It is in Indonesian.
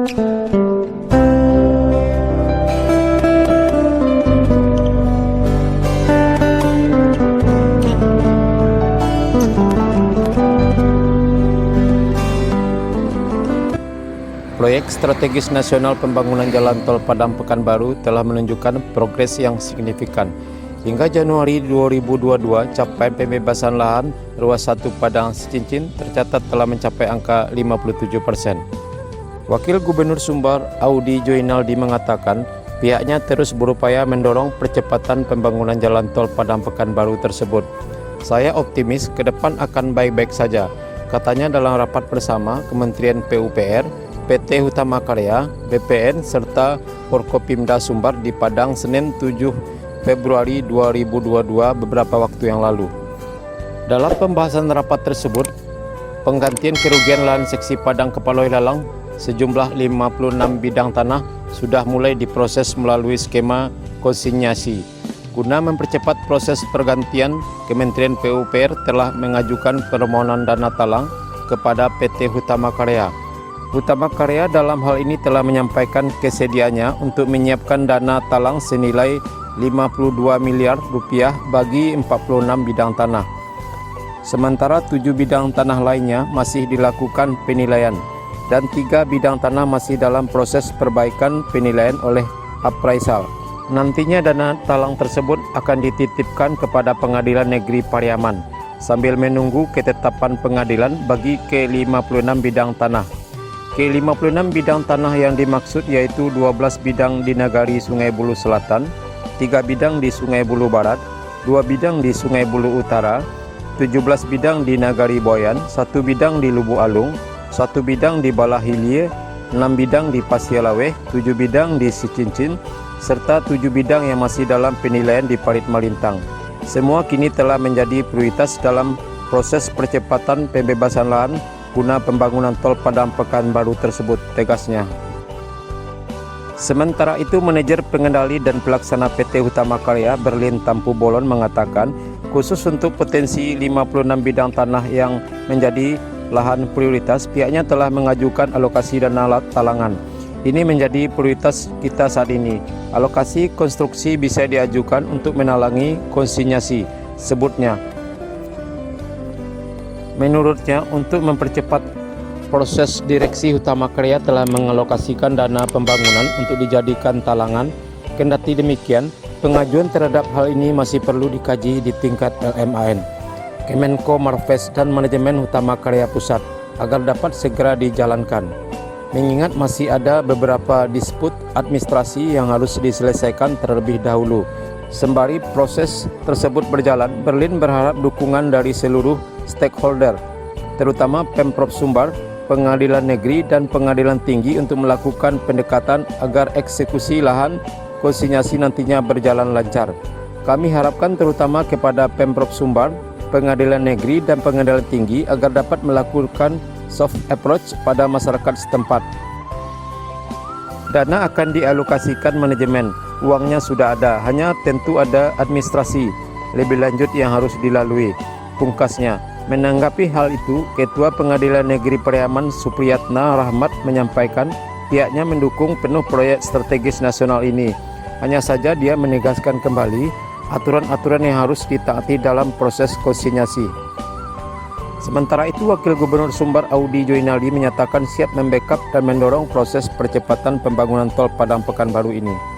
Proyek strategis nasional pembangunan jalan tol Padang Pekanbaru telah menunjukkan progres yang signifikan. Hingga Januari 2022, capaian pembebasan lahan ruas 1 Padang Sicincin tercatat telah mencapai angka 57%. Wakil Gubernur Sumbar Audi Joinaldi mengatakan pihaknya terus berupaya mendorong percepatan pembangunan jalan tol Padang Pekanbaru tersebut. Saya optimis ke depan akan baik-baik saja, katanya dalam rapat bersama Kementerian PUPR, PT Hutama Karya, BPN, serta Forkopimda Sumbar di Padang Senin 7 Februari 2022 beberapa waktu yang lalu. Dalam pembahasan rapat tersebut, penggantian kerugian lahan seksi Padang Kepaloi Lalang sejumlah 56 bidang tanah sudah mulai diproses melalui skema konsinyasi. Guna mempercepat proses pergantian, Kementerian PUPR telah mengajukan permohonan dana talang kepada PT Hutama Karya. Hutama Karya dalam hal ini telah menyampaikan kesediaannya untuk menyiapkan dana talang senilai 52 miliar rupiah bagi 46 bidang tanah. Sementara 7 bidang tanah lainnya masih dilakukan penilaian dan 3 bidang tanah masih dalam proses perbaikan penilaian oleh appraisal. Nantinya dana talang tersebut akan dititipkan kepada Pengadilan Negeri Pariaman sambil menunggu ketetapan pengadilan bagi ke-56 bidang tanah. Ke-56 bidang tanah yang dimaksud yaitu 12 bidang di Nagari Sungai Bulu Selatan, 3 bidang di Sungai Bulu Barat, 2 bidang di Sungai Bulu Utara, 17 bidang di Nagari Boyan, 1 bidang di Lubu Alung, 1 bidang di Balahilie, 6 bidang di Pasialaweh, 7 bidang di Sicincin, serta 7 bidang yang masih dalam penilaian di Parit Malintang. Semua kini telah menjadi prioritas dalam proses percepatan pembebasan lahan guna pembangunan tol Padang Pekanbaru tersebut, tegasnya. Sementara itu, manajer pengendali dan pelaksana PT Hutama Karya Berlin Tampu Bolon mengatakan khusus untuk potensi 56 bidang tanah yang menjadi lahan prioritas, pihaknya telah mengajukan alokasi dana talangan. Ini menjadi prioritas kita saat ini. Alokasi konstruksi bisa diajukan untuk menalangi konsinyasi, sebutnya. Menurutnya, untuk mempercepat proses, Direksi Hutama Karya telah mengalokasikan dana pembangunan untuk dijadikan talangan. Kendati demikian, pengajuan terhadap hal ini masih perlu dikaji di tingkat LMAN, Kemenko Marves dan manajemen Hutama Karya Pusat agar dapat segera dijalankan. Mengingat masih ada beberapa disput administrasi yang harus diselesaikan terlebih dahulu. Sembari proses tersebut berjalan, Berlin berharap dukungan dari seluruh stakeholder, terutama Pemprov Sumbar, Pengadilan Negeri, dan Pengadilan Tinggi untuk melakukan pendekatan agar eksekusi lahan konsinyasi nantinya berjalan lancar. Kami harapkan terutama kepada Pemprov Sumbar, Pengadilan Negeri, dan Pengadilan Tinggi agar dapat melakukan soft approach pada masyarakat setempat. Dana akan dialokasikan manajemen, uangnya sudah ada, hanya tentu ada administrasi lebih lanjut yang harus dilalui, pungkasnya. Menanggapi hal itu, Ketua Pengadilan Negeri Pariaman Supriyatna Rahmat menyampaikan pihaknya mendukung penuh proyek strategis nasional ini. Hanya saja dia menegaskan kembali aturan-aturan yang harus ditaati dalam proses konsinyasi. Sementara itu, Wakil Gubernur Sumbar Audi Joinaldi menyatakan siap membackup dan mendorong proses percepatan pembangunan tol Padang Pekanbaru ini.